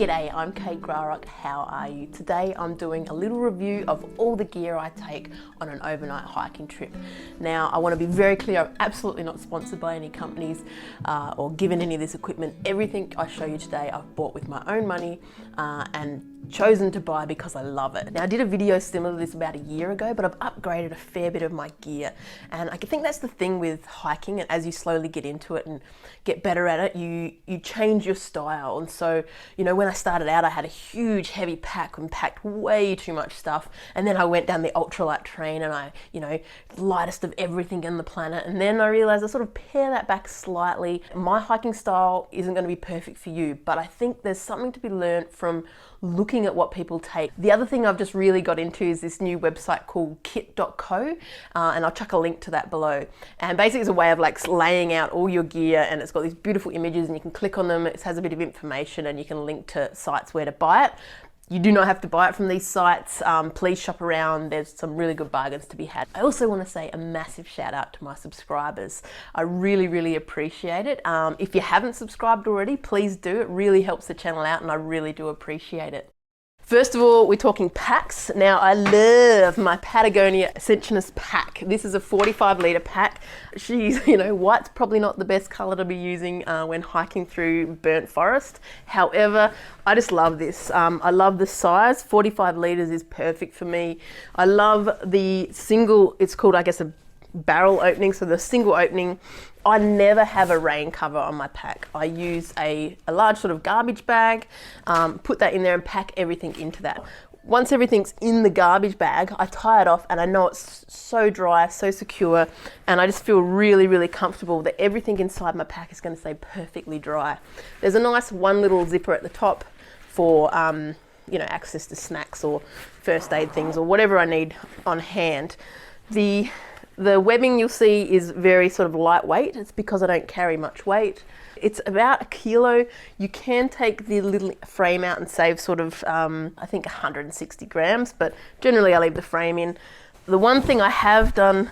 G'day, I'm Kate Grarock. How are you? Today I'm doing a little review of all the gear I take on an overnight hiking trip. Now I want to be very clear, I'm absolutely not sponsored by any companies or given any of this equipment. Everything I show you today I've bought with my own money and chosen to buy because I love it. Now I did a video similar to this about a year ago, but I've upgraded a fair bit of my gear, and I think that's the thing with hiking, and as you slowly get into it and get better at it, you change your style. And so, you know, when I started out I had a huge heavy pack and packed way too much stuff, and then I went down the ultralight train and I, you know, lightest of everything on the planet, and then I realized I sort of pare that back slightly. My hiking style isn't going to be perfect for you, but I think there's something to be learned from looking at what people take. The other thing I've just really got into is this new website called kit.co, and I'll chuck a link to that below. And basically it's a way of like laying out all your gear, and it's got these beautiful images and you can click on them. It has a bit of information and you can link to sites where to buy it. You do not have to buy it from these sites. Please shop around. There's some really good bargains to be had. I also want to say a massive shout out to my subscribers. I really, really appreciate it. If you haven't subscribed already, please do. It really helps the channel out and I really do appreciate it. First of all, we're talking packs. Now I love my Patagonia Ascensionist pack. This is a 45 litre pack. She's, you know, white's probably not the best colour to be using when hiking through burnt forest. However, I just love this. I love the size. 45 litres is perfect for me. I love the single, it's called, I guess, a barrel opening, so the single opening. I never have a rain cover on my pack. I use a large sort of garbage bag, put that in there and pack everything into that. Once everything's in the garbage bag, I tie it off and I know it's so dry, so secure, and I just feel really, really comfortable that everything inside my pack is going to stay perfectly dry. There's a nice one little zipper at the top for you know, access to snacks or first aid things or whatever I need on hand. The webbing you'll see is very sort of lightweight. It's because I don't carry much weight. It's about 1 kilo. You can take the little frame out and save sort of, I think 160 grams, but generally I leave the frame in. The one thing I have done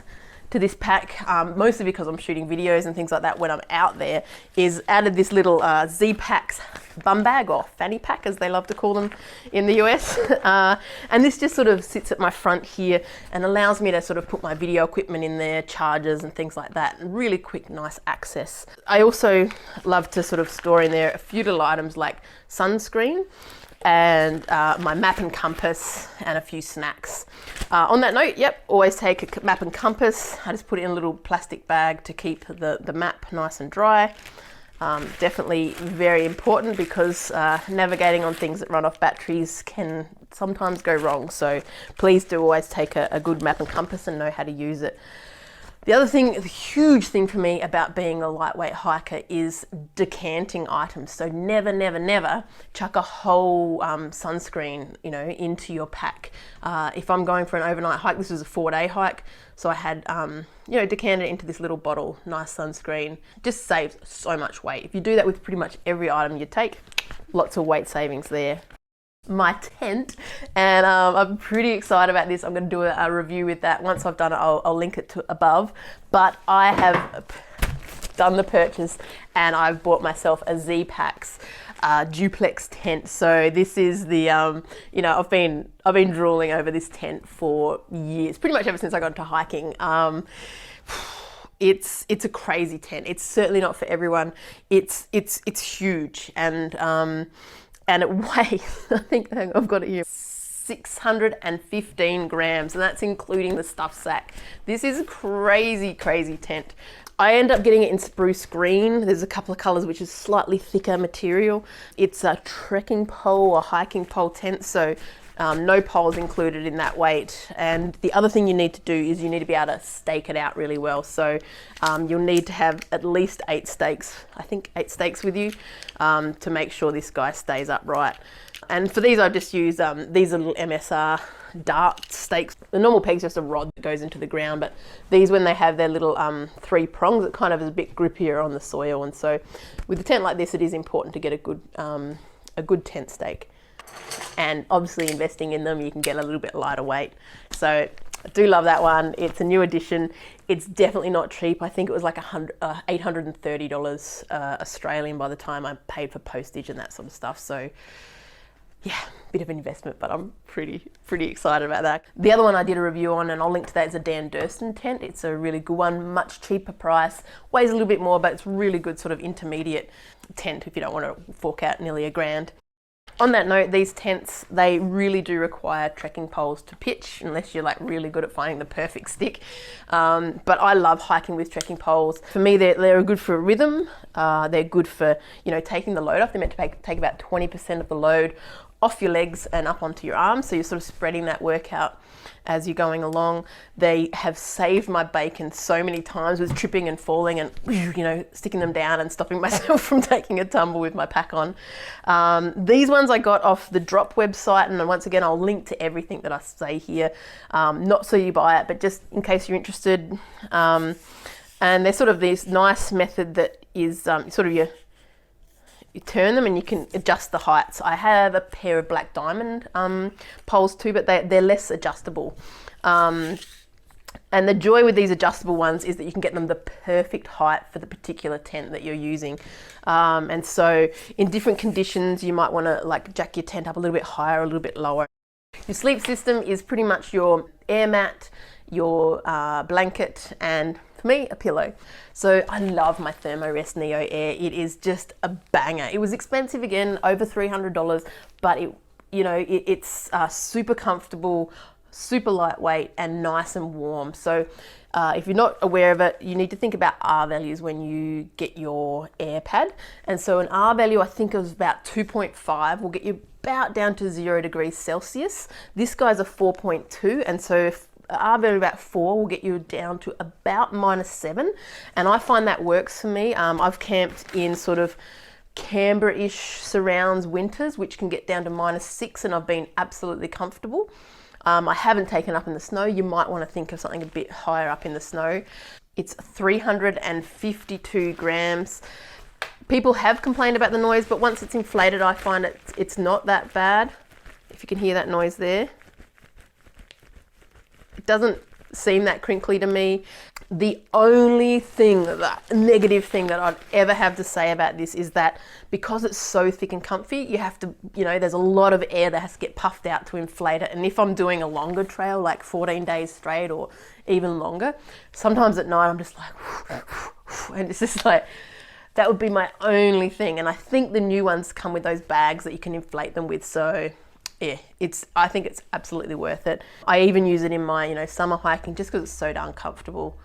to this pack, mostly because I'm shooting videos and things like that when I'm out there, is added this little Z-Packs bum bag, or fanny pack as they love to call them in the US. And this just sort of sits at my front here and allows me to sort of put my video equipment in there, chargers and things like that, and really quick, nice access. I also love to sort of store in there a few little items like sunscreen and my map and compass and a few snacks. On that note, yep, always take a map and compass. I just put it in a little plastic bag to keep the map nice and dry. Definitely very important because navigating on things that run off batteries can sometimes go wrong. So please do always take a good map and compass and know how to use it. The other thing, the huge thing for me about being a lightweight hiker is decanting items. So never, never, never chuck a whole sunscreen, you know, into your pack. If I'm going for an overnight hike, this was a 4-day hike, so I had, you know, decanted it into this little bottle, nice sunscreen. Just saves so much weight. If you do that with pretty much every item you take, lots of weight savings there. My tent, and I'm pretty excited about this. I'm going to do a review with that. Once I've done it, I'll link it to above, but I have done the purchase and I've bought myself a Z-Packs duplex tent. So this is the you know, I've been drooling over this tent for years, pretty much ever since I got into hiking. It's a crazy tent. It's certainly not for everyone. It's huge, and it weighs, I think I've got it here, 615 grams, and that's including the stuff sack. This is a crazy, crazy tent. I end up getting it in spruce green. There's a couple of colors which is slightly thicker material. It's a trekking pole or hiking pole tent, so no poles included in that weight. And the other thing you need to do is you need to be able to stake it out really well. So you'll need to have at least 8 stakes, I think 8 stakes with you, to make sure this guy stays upright. And for these I just use these little MSR dart stakes. The normal peg's just a rod that goes into the ground, but these, when they have their little 3 prongs, it kind of is a bit grippier on the soil. And so with a tent like this, it is important to get a good tent stake. And obviously investing in them, you can get a little bit lighter weight. So I do love that one. It's a new edition. It's definitely not cheap. I think it was like $830 Australian by the time I paid for postage and that sort of stuff. So yeah, bit of an investment, but I'm pretty excited about that. The other one I did a review on, and I'll link to that, is a Dan Durston tent. It's a really good one, much cheaper price, weighs a little bit more, but it's really good sort of intermediate tent if you don't want to fork out nearly $1,000. On that note, these tents, they really do require trekking poles to pitch, unless you're like really good at finding the perfect stick. But I love hiking with trekking poles. For me, they're good for rhythm. They're good for, you know, taking the load off. They're meant to take about 20% of the load off your legs and up onto your arms, so you're sort of spreading that workout as you're going along. They have saved my bacon so many times with tripping and falling and, you know, sticking them down and stopping myself from taking a tumble with my pack on. These ones I got off the Drop website, and once again I'll link to everything that I say here, not so you buy it, but just in case you're interested. And they're sort of this nice method that is sort of you turn them and you can adjust the heights. I have a pair of black diamond poles too, but they're less adjustable. And the joy with these adjustable ones is that you can get them the perfect height for the particular tent that you're using. And so in different conditions, you might want to like jack your tent up a little bit higher, a little bit lower. Your sleep system is pretty much your air mat, your blanket, and for me, a pillow. So I love my Thermarest Neo Air. It is just a banger. It was expensive again, over $300, but it's super comfortable, super lightweight, and nice and warm. So if you're not aware of it, you need to think about R values when you get your air pad. And so an R value, I think, of about 2.5 will get you about down to 0 degrees Celsius. This guy's a 4.2, and so if R value about 4 will get you down to about -7, and I find that works for me. I've camped in sort of Canberra-ish surrounds winters, which can get down to -6, and I've been absolutely comfortable. I haven't taken up in the snow. You might want to think of something a bit higher up in the snow. It's 352 grams. People have complained about the noise, but once it's inflated, I find it's not that bad. If you can hear that noise there. It doesn't seem that crinkly to me. The only negative thing that I'd ever have to say about this is that because it's so thick and comfy, you have to, there's a lot of air that has to get puffed out to inflate it. And if I'm doing a longer trail, like 14 days straight or even longer, sometimes at night I'm just like, and it's just like, that would be my only thing. And I think the new ones come with those bags that you can inflate them with. So yeah, I think it's absolutely worth it. I even use it in my, summer hiking just because it's so darn comfortable.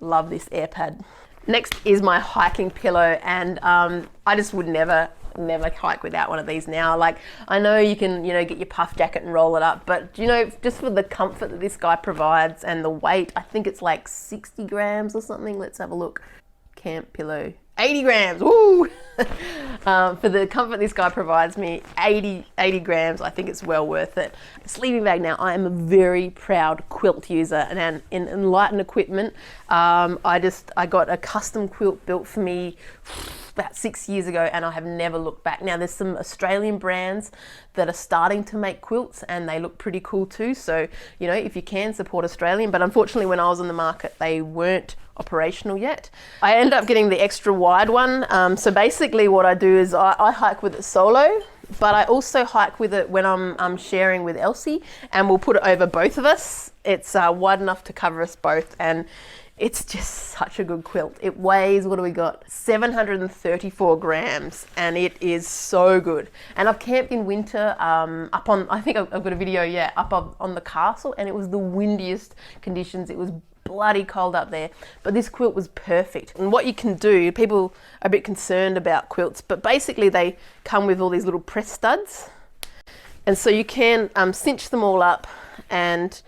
Love this air pad. Next is my hiking pillow, and I just would never hike without one of these now. Like, I know you can, get your puff jacket and roll it up, but just for the comfort that this guy provides and the weight, I think it's like 60 grams or something. Let's have a look. Camp pillow. 80 grams, woo! For the comfort this guy provides me, 80 grams, I think it's well worth it. Sleeping bag now, I am a very proud quilt user, and in Enlighten equipment, I got a custom quilt built for me about 6 years ago, and I have never looked back. Now there's some Australian brands that are starting to make quilts, and they look pretty cool too. So, if you can, support Australian, but unfortunately when I was on the market, they weren't operational yet. I ended up getting the extra wide one. So basically what I do is I hike with it solo, but I also hike with it when I'm sharing with Elsie, and we'll put it over both of us. It's wide enough to cover us both, and it's just such a good quilt. It weighs, what do we got? 734 grams, and it is so good. And I've camped in winter up on, I think I've got a video, up on the castle, and it was the windiest conditions. It was bloody cold up there, but this quilt was perfect. And what you can do, people are a bit concerned about quilts, but basically they come with all these little press studs, and so you can cinch them all up and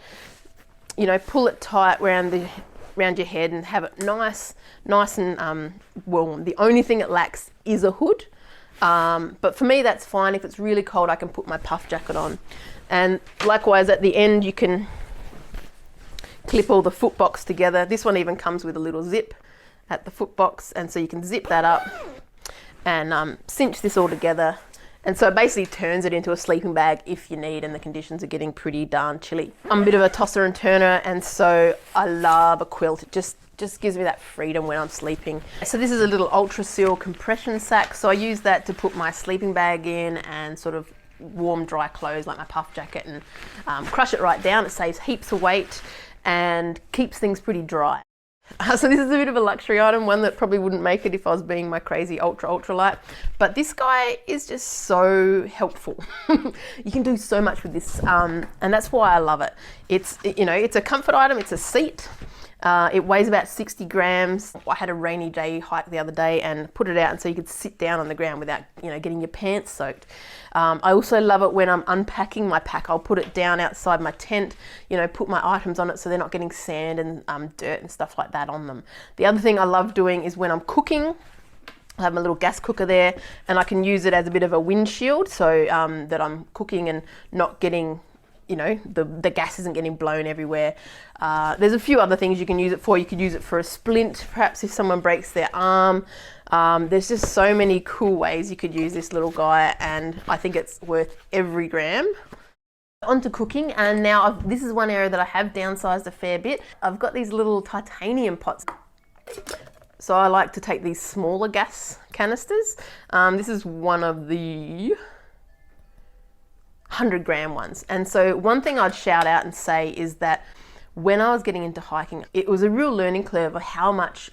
pull it tight around your head and have it nice and warm. The only thing it lacks is a hood, but for me that's fine. If it's really cold, I can put my puff jacket on. And likewise at the end you can clip all the foot box together. This one even comes with a little zip at the foot box, and so you can zip that up and cinch this all together. And so it basically turns it into a sleeping bag if you need, and the conditions are getting pretty darn chilly. I'm a bit of a tosser and turner, and so I love a quilt. It just gives me that freedom when I'm sleeping. So this is a little Ultra Seal compression sack. So I use that to put my sleeping bag in and sort of warm, dry clothes like my puff jacket and crush it right down. It saves heaps of weight and keeps things pretty dry. So this is a bit of a luxury item, one that probably wouldn't make it if I was being my crazy ultralight, but this guy is just so helpful. You can do so much with this, and that's why I love it. It's, you know, it's a comfort item, it's a seat. It weighs about 60 grams. I had a rainy day hike the other day and put it out and so you could sit down on the ground without, you know, getting your pants soaked. I also love it when I'm unpacking my pack. I'll put it down outside my tent, you know, put my items on it so they're not getting sand and dirt and stuff like that on them. The other thing I love doing is when I'm cooking, I have my little gas cooker there and I can use it as a bit of a windshield so that I'm cooking and not getting, you know, the gas isn't getting blown everywhere. There's a few other things you can use it for. You could use it for a splint, perhaps if someone breaks their arm. There's just so many cool ways you could use this little guy, and I think it's worth every gram. On to cooking, and now this is one area that I have downsized a fair bit. I've got these little titanium pots. So I like to take these smaller gas canisters. This is one of the 100-gram ones. And so one thing I'd shout out and say is that when I was getting into hiking, it was a real learning curve of how much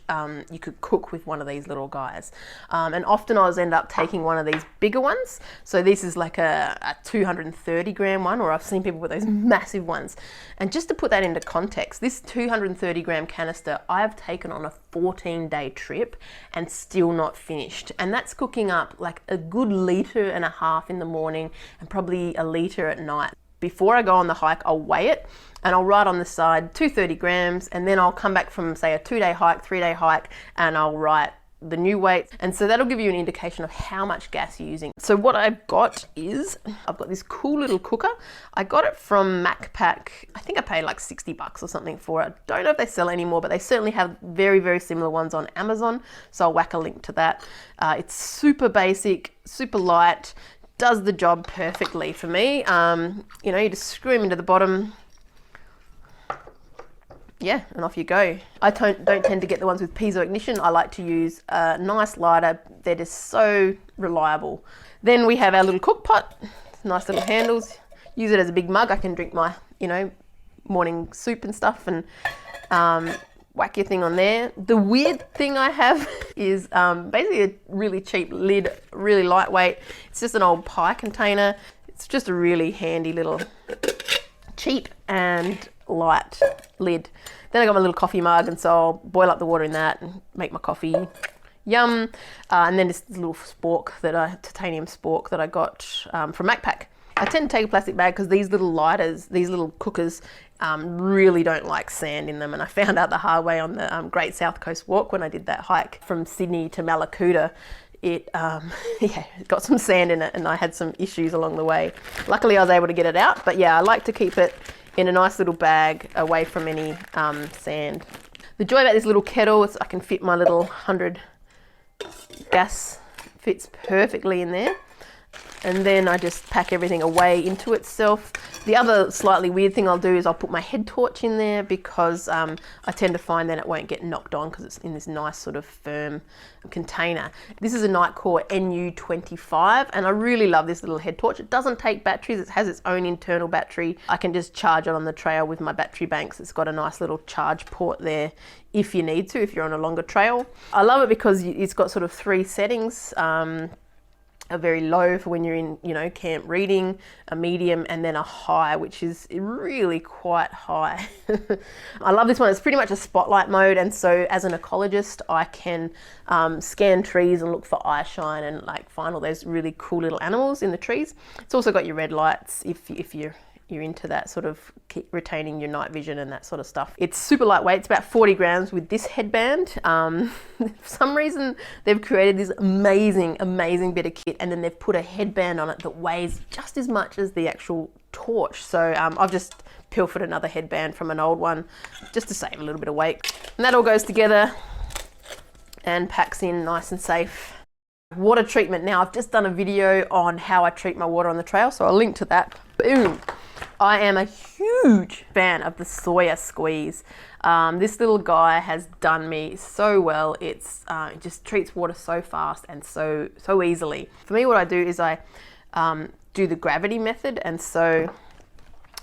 you could cook with one of these little guys. And often I was end up taking one of these bigger ones. So this is like a 230-gram one, or I've seen people with those massive ones. And just to put that into context, this 230-gram canister I have taken on a 14-day trip and still not finished. And that's cooking up like a good 1.5 liters in the morning and probably 1 liter at night. Before I go on the hike, I'll weigh it and I'll write on the side 230 grams, and then I'll come back from say a 2-day hike, 3-day hike, and I'll write the new weight. And so that'll give you an indication of how much gas you're using. So what I've got is, I've got this cool little cooker. I got it from Macpac. I think I paid like 60 bucks or something for it. Don't know if they sell anymore, but they certainly have very, very similar ones on Amazon. So I'll whack a link to that. It's super basic, super light, does the job perfectly for me. You know, you just screw them into the bottom. Yeah, and off you go. I don't tend to get the ones with piezo ignition. I like to use a nice lighter. They're just so reliable. Then we have our little cook pot, nice little handles. Use it as a big mug. I can drink my, you know, morning soup and stuff, and whack your thing on there. The weird thing I have is basically a really cheap lid, really lightweight. It's just an old pie container. It's just a really handy little cheap and light lid. Then I got my little coffee mug, and so I'll boil up the water in that and make my coffee. Yum. And then this little spork titanium spork that I got from Macpac. I tend to take a plastic bag because these little lighters, these little cookers, really don't like sand in them. And I found out the hard way on the Great South Coast Walk when I did that hike from Sydney to Malakuta. It got some sand in it, and I had some issues along the way. Luckily I was able to get it out, but yeah, I like to keep it in a nice little bag away from any sand. The joy about this little kettle is I can fit my little 100 gas, fits perfectly in there. And then I just pack everything away into itself. The other slightly weird thing I'll do is I'll put my head torch in there because I tend to find that it won't get knocked on because it's in this nice sort of firm container. This is a Nitecore NU25, and I really love this little head torch. It doesn't take batteries, it has its own internal battery. I can just charge it on the trail with my battery banks. It's got a nice little charge port there if you need to, if you're on a longer trail. I love it because it's got sort of 3 settings. A very low for when you're in, you know, camp reading, a medium, and then a high, which is really quite high. I love this one. It's pretty much a spotlight mode, and so as an ecologist, I can scan trees and look for eye shine and like find all those really cool little animals in the trees. It's also got your red lights if you're into that sort of retaining your night vision and that sort of stuff. It's super lightweight. It's about 40 grams with this headband. For some reason, they've created this amazing bit of kit, and then they've put a headband on it that weighs just as much as the actual torch. So I've just pilfered another headband from an old one just to save a little bit of weight. And that all goes together and packs in nice and safe. Water treatment. Now, I've just done a video on how I treat my water on the trail, so I'll link to that. Boom. I am a huge fan of the Sawyer squeeze. This little guy has done me so well. It just treats water so fast and so easily. For me, what I do is I do the gravity method, and so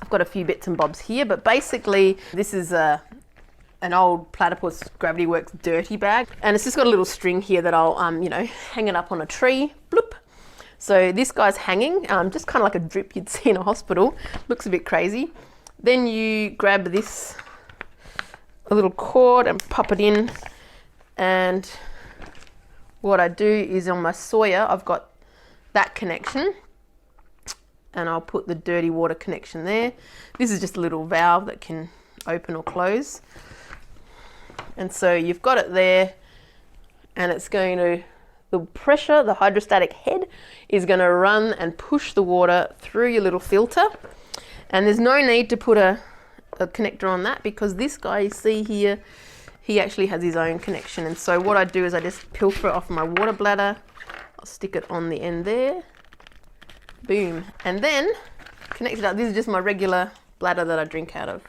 I've got a few bits and bobs here, but basically this is an old Platypus Gravity Works dirty bag, and it's just got a little string here that I'll you know, hang it up on a tree. Bloop. So this guy's hanging, just kind of like a drip you'd see in a hospital. Looks a bit crazy. Then you grab this, a little cord, and pop it in, and what I do is on my Sawyer I've got that connection, and I'll put the dirty water connection there. This is just a little valve that can open or close, and so you've got it there, and it's going to, the pressure, the hydrostatic head is going to run and push the water through your little filter, and there's no need to put a connector on that, because this guy you see here, he actually has his own connection. And so what I do is I just pilfer it off my water bladder. I'll stick it on the end there. Boom. And then connect it up. This is just my regular bladder that I drink out of.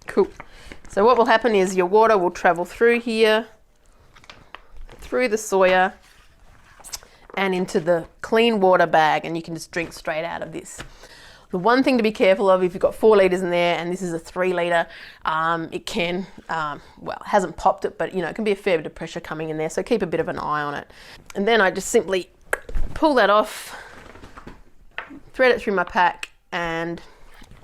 Cool. So what will happen is your water will travel through here, through the Sawyer, and into the clean water bag, and you can just drink straight out of this. The one thing to be careful of, if you've got 4 litres in there and this is a 3 litre, it can, well, it hasn't popped it, but you know, it can be a fair bit of pressure coming in there, so keep a bit of an eye on it. And then I just simply pull that off, thread it through my pack, and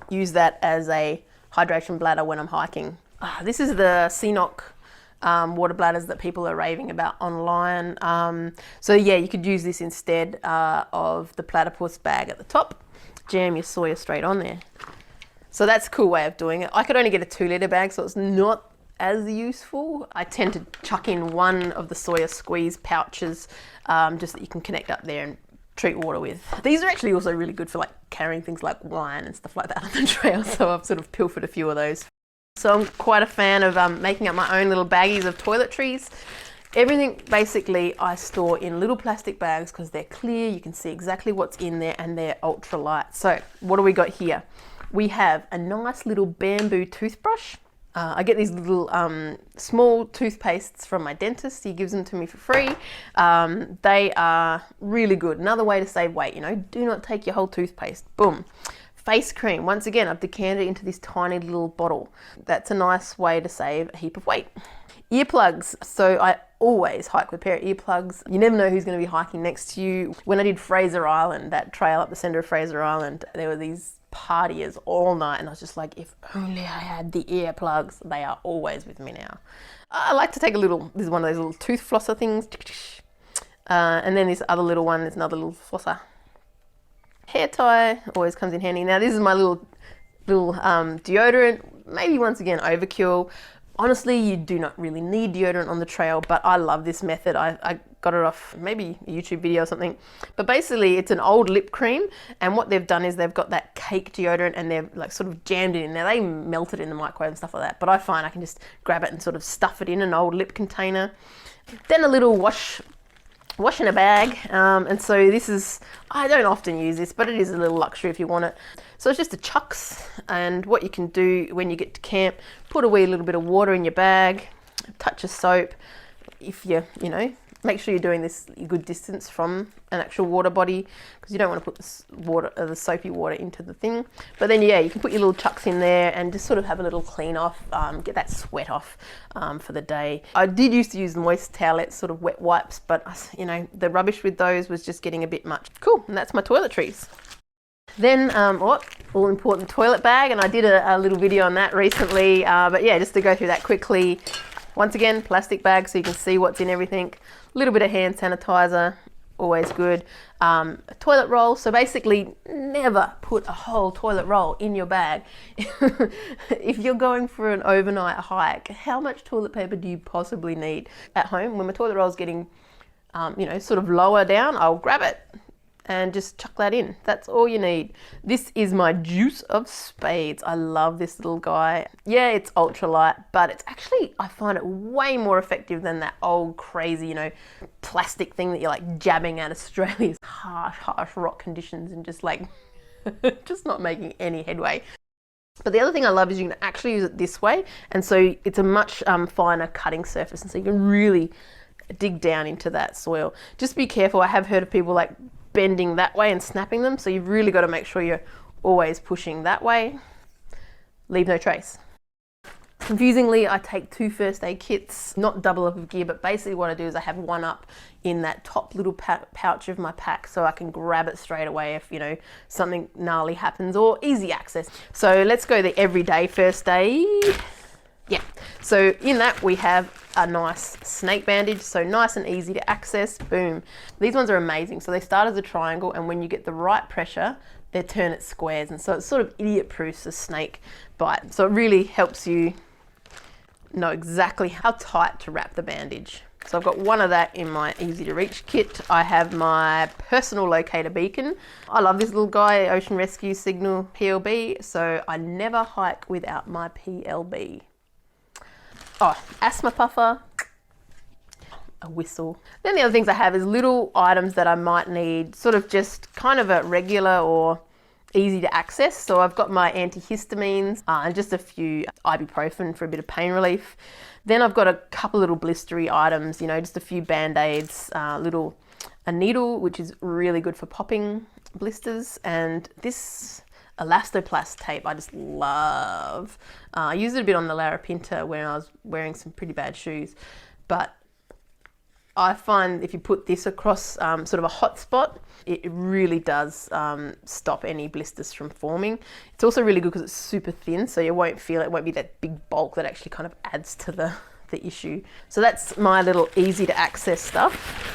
use that as a hydration bladder when I'm hiking. This is the CNOC water bladders that people are raving about online. So yeah, you could use this instead of the Platypus bag at the top. Jam your Sawyer straight on there. So that's a cool way of doing it. I could only get a 2 litre bag, so it's not as useful. I tend to chuck in one of the Sawyer squeeze pouches, just that you can connect up there and treat water with. These are actually also really good for like carrying things like wine and stuff like that on the trail, so I've sort of pilfered a few of those. So I'm quite a fan of making up my own little baggies of toiletries. Everything basically I store in little plastic bags because they're clear, you can see exactly what's in there, and they're ultralight. So what do we got here? We have a nice little bamboo toothbrush. I get these little small toothpastes from my dentist. He gives them to me for free. They are really good. Another way to save weight, you know, do not take your whole toothpaste. Boom. Face cream, once again, I've decanted it into this tiny little bottle. That's a nice way to save a heap of weight. Earplugs. So I always hike with a pair of earplugs. You never know who's going to be hiking next to you. When I did Fraser Island, that trail up the centre of Fraser Island, there were these partiers all night, and I was just like, if only I had the earplugs. They are always with me now. I like to take a little, this is one of those little tooth flosser things. And then this other little one is another little flosser. Hair tie always comes in handy. Now this is my little deodorant, maybe once again overkill. Honestly, you do not really need deodorant on the trail, but I love this method. I got it off maybe a YouTube video or something. But basically, it's an old lip cream, and what they've done is they've got that cake deodorant and they've like sort of jammed it in there. They melt it in the microwave and stuff like that, but I find I can just grab it and sort of stuff it in an old lip container. Then a little wash in a bag, and so this is, I don't often use this, but it is a little luxury if you want it. So it's just a chucks, and what you can do when you get to camp, put a wee little bit of water in your bag, a touch of soap. If you know, make sure you're doing this a good distance from an actual water body, because you don't want to put this water, the soapy water into the thing. But then yeah, you can put your little chucks in there and just sort of have a little clean off, get that sweat off for the day. I did used to use moist towelettes, sort of wet wipes, but you know, the rubbish with those was just getting a bit much. Cool, and that's my toiletries. Then all important toilet bag, and I did a little video on that recently, but yeah, just to go through that quickly. Once again, plastic bag so you can see what's in everything. A little bit of hand sanitizer, always good. A toilet roll, so basically never put a whole toilet roll in your bag. If you're going for an overnight hike, how much toilet paper do you possibly need? At home, when my toilet roll is getting, you know, sort of lower down, I'll grab it and just chuck that in. That's all you need. This is my Juice of Spades. I love this little guy. Yeah, it's ultralight, but it's actually, I find it way more effective than that old crazy, you know, plastic thing that you're like jabbing at Australia's harsh rock conditions and just like, just not making any headway. But the other thing I love is you can actually use it this way, and so it's a much finer cutting surface, and so you can really dig down into that soil. Just be careful. I have heard of people like bending that way and snapping them. So you've really got to make sure you're always pushing that way. Leave no trace. Confusingly, I take 2 first aid kits, not double up of gear, but basically what I do is I have one up in that top little pouch of my pack so I can grab it straight away if, you know, something gnarly happens, or easy access. So let's go the everyday first aid. Yeah, so in that we have a nice snake bandage, so nice and easy to access, boom. These ones are amazing. So they start as a triangle, and when you get the right pressure, they turn at squares, and so it's sort of idiot-proofs a snake bite. So it really helps you know exactly how tight to wrap the bandage. So I've got one of that in my easy to reach kit. I have my personal locator beacon. I love this little guy, Ocean Rescue Signal PLB, so I never hike without my PLB. Oh, asthma puffer, a whistle. Then the other things I have is little items that I might need, sort of just kind of a regular or easy to access. So I've got my antihistamines and just a few ibuprofen for a bit of pain relief. Then I've got a couple little blistery items, you know, just a few band-aids, a needle, which is really good for popping blisters, and this elastoplast tape I just love. I used it a bit on the Larapinta when I was wearing some pretty bad shoes, but I find if you put this across sort of a hot spot, it really does stop any blisters from forming. It's also really good because it's super thin, so you won't feel it. It won't be that big bulk that actually kind of adds to the issue. So that's my little easy to access stuff.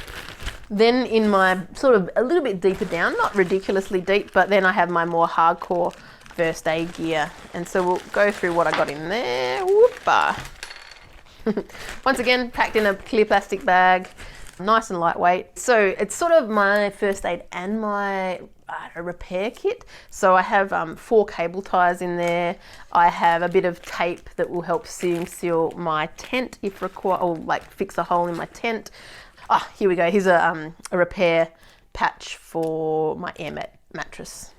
Then in my sort of a little bit deeper down, not ridiculously deep, but then I have my more hardcore first aid gear. And so we'll go through what I got in there. Whoopah. Once again, packed in a clear plastic bag, nice and lightweight. So it's sort of my first aid and my repair kit. So I have 4 cable ties in there. I have a bit of tape that will help seam seal my tent if required, or like fix a hole in my tent. Ah, here we go. Here's a repair patch for my air mattress.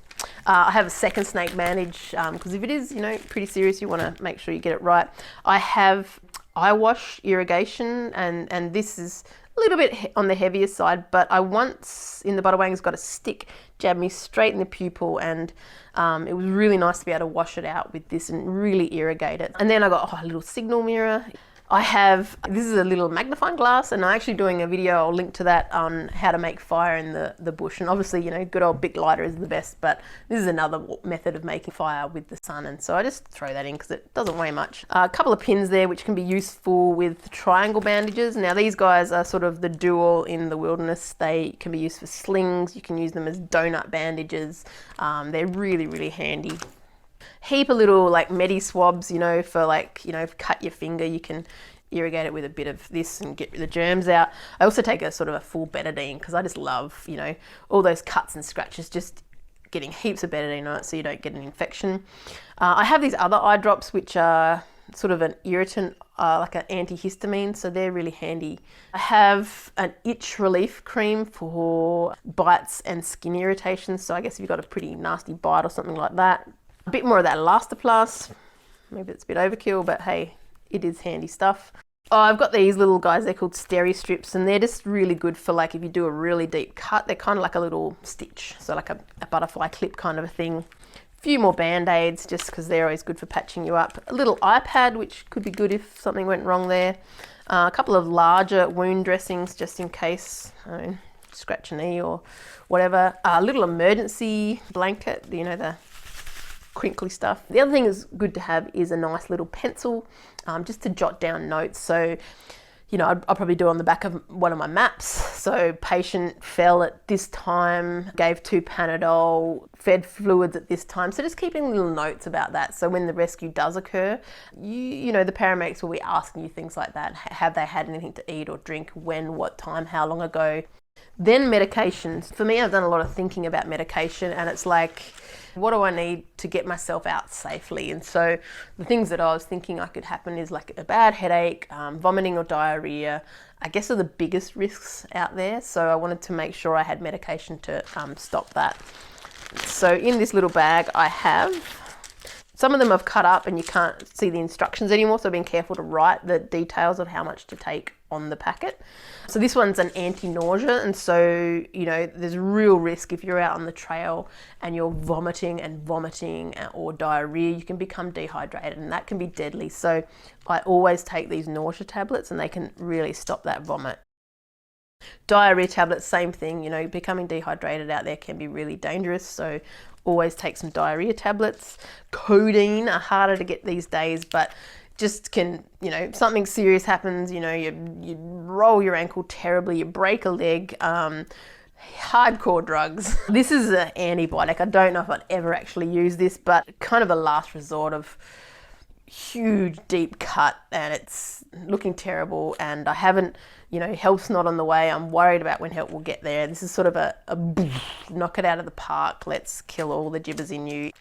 I have a second snake bandage because if it is, you know, pretty serious, you want to make sure you get it right. I have eye wash irrigation, and this is a little bit on the heavier side, but I once in the Butterwangs got a stick jab me straight in the pupil, and it was really nice to be able to wash it out with this and really irrigate it. And then I got a little signal mirror. I have, this is a little magnifying glass, and I'm actually doing a video, I'll link to that, on how to make fire in the bush. And obviously, you know, good old Bic lighter is the best, but this is another method of making fire with the sun. And so I just throw that in because it doesn't weigh much. A couple of pins there, which can be useful with triangle bandages. Now these guys are sort of the do-all in the wilderness. They can be used for slings. You can use them as donut bandages. They're really, really handy. Heap of little like medi swabs, you know, for like, you know, cut your finger, you can irrigate it with a bit of this and get the germs out. I also take a sort of a full betadine because I just love, you know, all those cuts and scratches, just getting heaps of betadine on it so you don't get an infection. I have these other eye drops which are sort of an irritant, like an antihistamine, so they're really handy. I have an itch relief cream for bites and skin irritations, so I guess if you've got a pretty nasty bite or something like that. A bit more of that elastoplast. Maybe it's a bit overkill, but hey, it is handy stuff. Oh, I've got these little guys, they're called steri strips, and they're just really good for like if you do a really deep cut. They're kind of like a little stitch, so like a butterfly clip kind of a thing. A few more band-aids just because they're always good for patching you up. A little iPad, which could be good if something went wrong there. A couple of larger wound dressings just in case, scratch a knee or whatever. A little emergency blanket, you know, the crinkly stuff. The other thing is good to have is a nice little pencil, just to jot down notes. So, you know, I'll probably do on the back of one of my maps. So patient fell at this time, gave 2 Panadol, fed fluids at this time. So just keeping little notes about that. So when the rescue does occur, you know, the paramedics will be asking you things like that. Have they had anything to eat or drink? When, what time, how long ago? Then medications. For me, I've done a lot of thinking about medication, and it's like, what do I need to get myself out safely? And so the things that I was thinking I could happen is like a bad headache, vomiting or diarrhea, I guess are the biggest risks out there. So I wanted to make sure I had medication to stop that. So in this little bag, I have Some of them I've cut up and you can't see the instructions anymore, so being careful to write the details of how much to take on the packet. So this one's an anti-nausea, and so, you know, there's real risk if you're out on the trail and you're vomiting or diarrhea, you can become dehydrated, and that can be deadly. So I always take these nausea tablets, and they can really stop that vomit. Diarrhea tablets, same thing, you know, becoming dehydrated out there can be really dangerous, so always take some diarrhea tablets. Codeine are harder to get these days, but just can, you know, if something serious happens, you know, you roll your ankle terribly, you break a leg, hardcore drugs. This is an antibiotic. I don't know if I'd ever actually use this, but kind of a last resort of huge deep cut, and it's looking terrible, and I haven't, you know, help's not on the way. I'm worried about when help will get there. This is sort of a knock it out of the park, let's kill all the gibbers in you.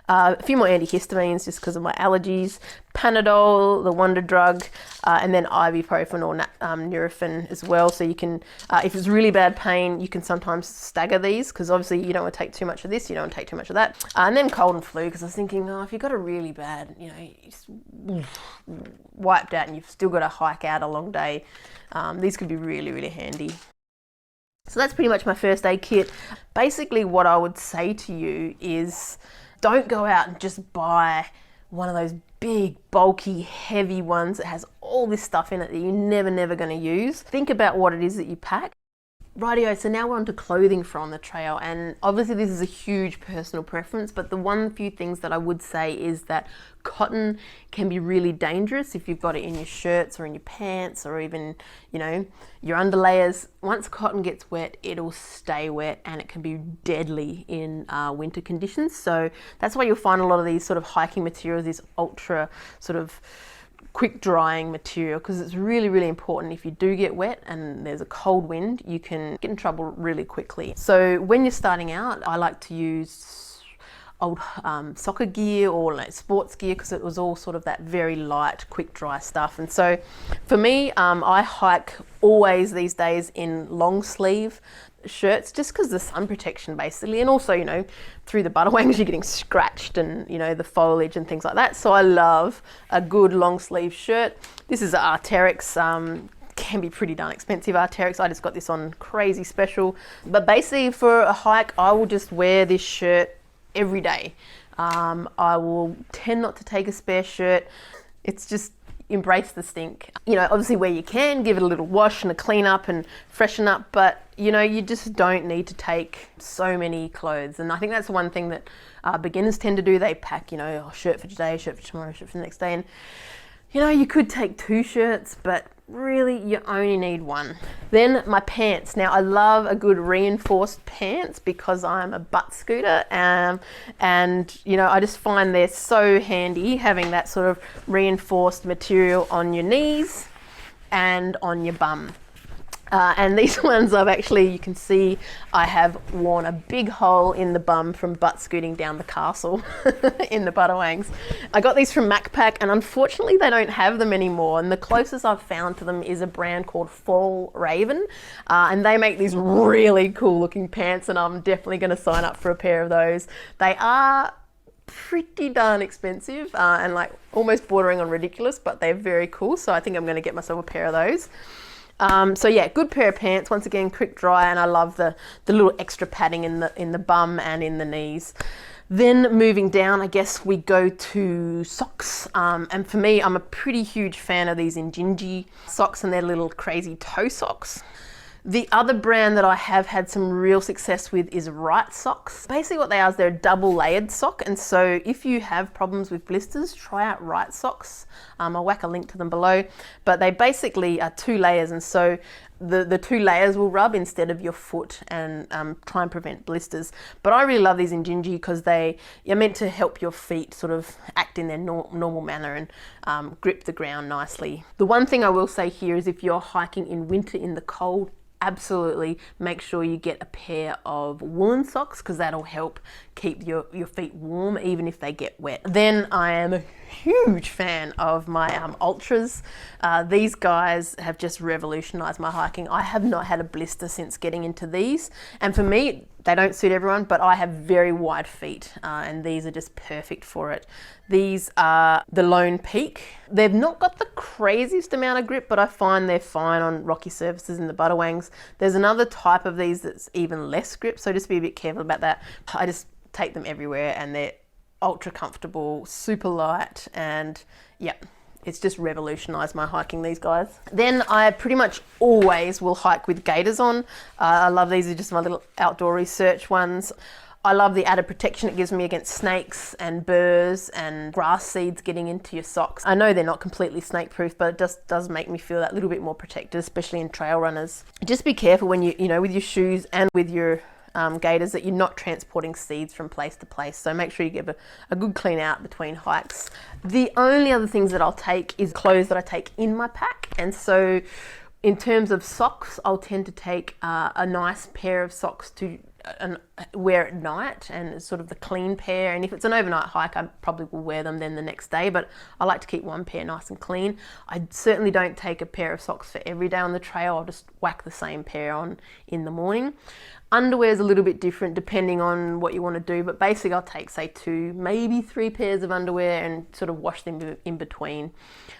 A few more antihistamines just because of my allergies. Panadol, the wonder drug, and then ibuprofen or Nurofen as well. So you can, if it's really bad pain, you can sometimes stagger these, because obviously you don't want to take too much of this, you don't want to take too much of that. And then cold and flu, because I was thinking, oh, if you've got a really bad, you know, you're just wiped out and you've still got to hike out a long day, these could be really, really handy. So that's pretty much my first aid kit. Basically what I would say to you is, don't go out and just buy one of those big, bulky, heavy ones that has all this stuff in it that you're never going to use. Think about what it is that you pack. Rightio, so now we're on to clothing for on the trail, and obviously this is a huge personal preference, but the one few things that I would say is that cotton can be really dangerous if you've got it in your shirts or in your pants or even, you know, your underlayers. Once cotton gets wet, it'll stay wet, and it can be deadly in winter conditions. So that's why you'll find a lot of these sort of hiking materials, this ultra sort of quick drying material, because it's really, really important. If you do get wet and there's a cold wind, you can get in trouble really quickly. So when you're starting out, I like to use old soccer gear or like sports gear, because it was all sort of that very light, quick dry stuff. And so for me, I hike always these days in long sleeve shirts, just because the sun protection basically, and also, you know, through the butterwings you're getting scratched, and you know, the foliage and things like that. So I love a good long sleeve shirt. This is Arc'teryx, can be pretty darn expensive, Arc'teryx. I just got this on crazy special, but basically for a hike I will just wear this shirt every day. I will tend not to take a spare shirt. It's just embrace the stink. You know, obviously where you can, give it a little wash and a clean up and freshen up, but you know, you just don't need to take so many clothes. And I think that's the one thing that beginners tend to do. They pack, you know, shirt for today, shirt for tomorrow, shirt for the next day, and you know, you could take 2 shirts, but really you only need 1. Then my pants. Now I love a good reinforced pants because I'm a butt scooter, and you know, I just find they're so handy having that sort of reinforced material on your knees and on your bum. And these ones I've actually, you can see I have worn a big hole in the bum from butt scooting down the castle in the Butterwangs. I got these from Macpac, and unfortunately they don't have them anymore, and the closest I've found to them is a brand called Fall Raven, and they make these really cool looking pants, and I'm definitely going to sign up for a pair of those. They are pretty darn expensive and like almost bordering on ridiculous, but they're very cool, so I think I'm going to get myself a pair of those. So yeah, good pair of pants, once again quick dry, and I love the little extra padding in the bum and in the knees. Then moving down, I guess we go to socks, and for me, I'm a pretty huge fan of these Injinji socks and their little crazy toe socks. The other brand that I have had some real success with is Right Socks. Basically what they are is they're a double layered sock, and so if you have problems with blisters, try out Right Socks. I'll whack a link to them below, but they basically are 2 layers, and so the 2 layers will rub instead of your foot and try and prevent blisters. But I really love these Injinji because they are meant to help your feet sort of act in their normal manner and grip the ground nicely. The one thing I will say here is if you're hiking in winter in the cold, absolutely make sure you get a pair of woolen socks, because that'll help keep your feet warm even if they get wet. Then I am a huge fan of my Ultras. These guys have just revolutionized my hiking. I have not had a blister since getting into these, and for me They don't suit everyone, but I have very wide feet and these are just perfect for it. These are the Lone Peak. They've not got the craziest amount of grip, but I find they're fine on rocky surfaces in the Butterwangs. There's another type of these that's even less grip, so just be a bit careful about that. I just take them everywhere and they're ultra comfortable, super light, and yeah. It's just revolutionised my hiking, these guys. Then I pretty much always will hike with gaiters on. I love these, are just my little outdoor research ones. I love the added protection it gives me against snakes and burrs and grass seeds getting into your socks. I know they're not completely snake proof, but it just does make me feel that little bit more protected, especially in trail runners. Just be careful when you know, with your shoes and with your gaiters, that you're not transporting seeds from place to place. So make sure you give a good clean out between hikes. The only other things that I'll take is clothes that I take in my pack. And so in terms of socks, I'll tend to take a nice pair of socks to wear at night, and sort of the clean pair. And if it's an overnight hike, I probably will wear them then the next day, but I like to keep one pair nice and clean. I certainly don't take a pair of socks for every day on the trail. I'll just whack the same pair on in the morning. Underwear is a little bit different depending on what you want to do, but basically I'll take, say, 2, maybe 3 pairs of underwear and sort of wash them in between.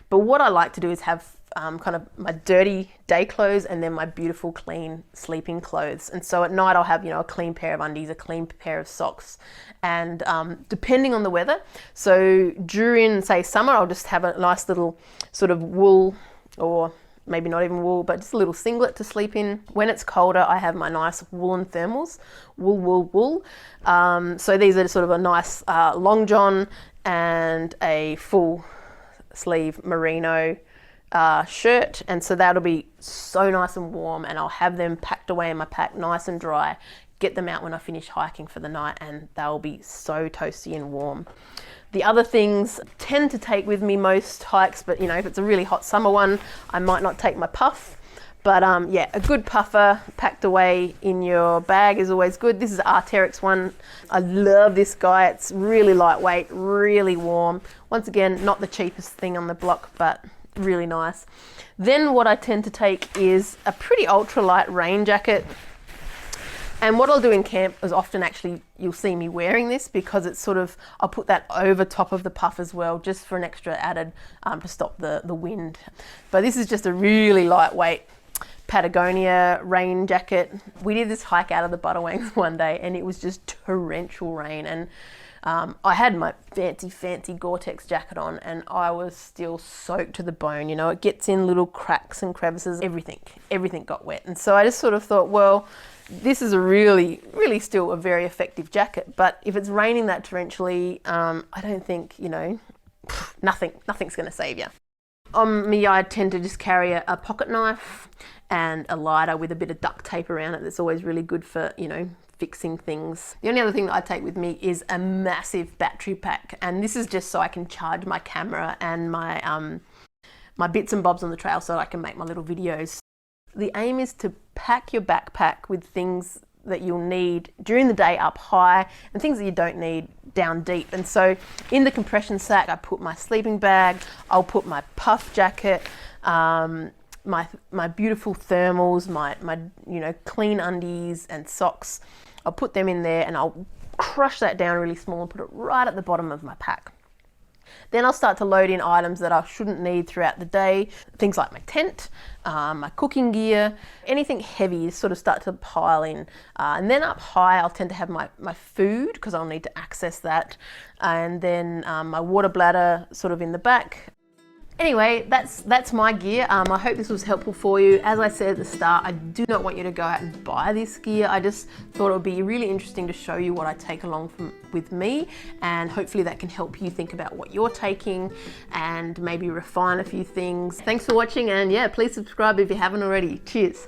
But what I like to do is have kind of my dirty day clothes and then my beautiful clean sleeping clothes. And so at night I'll have, you know, a clean pair of undies, a clean pair of socks, and depending on the weather. So during, say, summer, I'll just have a nice little sort of wool, or maybe not even wool, but just a little singlet to sleep in. When it's colder, I have my nice woolen thermals, wool. So these are sort of a nice long john and a full sleeve merino shirt, and so that'll be so nice and warm, and I'll have them packed away in my pack nice and dry, get them out when I finish hiking for the night, and they'll be so toasty and warm. The other things I tend to take with me most hikes, but you know, if it's a really hot summer one, I might not take my puff. But yeah, a good puffer packed away in your bag is always good. This is Arc'teryx one. I love this guy. It's really lightweight, really warm. Once again, not the cheapest thing on the block, but really nice. Then what I tend to take is a pretty ultralight rain jacket. And what I'll do in camp is often, actually, you'll see me wearing this, because it's sort of, I'll put that over top of the puff as well, just for an extra added to stop the wind. But this is just a really lightweight Patagonia rain jacket. We did this hike out of the Butterwangs one day and it was just torrential rain, and I had my fancy Gore-Tex jacket on and I was still soaked to the bone. You know, it gets in little cracks and crevices, everything got wet. And so I just sort of thought, well, this is a really still a very effective jacket, but if it's raining that torrentially, I don't think, you know, nothing's going to save you. On me, I tend to just carry a pocket knife and a lighter with a bit of duct tape around it. That's always really good for, you know, fixing things. The only other thing that I take with me is a massive battery pack, and this is just so I can charge my camera and my my bits and bobs on the trail, so I can make my little videos. The aim is to pack your backpack with things that you'll need during the day up high and things that you don't need down deep. And so in the compression sack, I put my sleeping bag, I'll put my puff jacket, my beautiful thermals, my you know, clean undies and socks. I'll put them in there and I'll crush that down really small and put it right at the bottom of my pack. Then I'll start to load in items that I shouldn't need throughout the day. Things like my tent, my cooking gear, anything heavy sort of start to pile in. And then up high, I'll tend to have my food, because I'll need to access that. And then my water bladder sort of in the back. Anyway, that's my gear. I hope this was helpful for you. As I said at the start, I do not want you to go out and buy this gear. I just thought it would be really interesting to show you what I take along with me, and hopefully that can help you think about what you're taking and maybe refine a few things. Thanks for watching, and yeah, please subscribe if you haven't already. Cheers.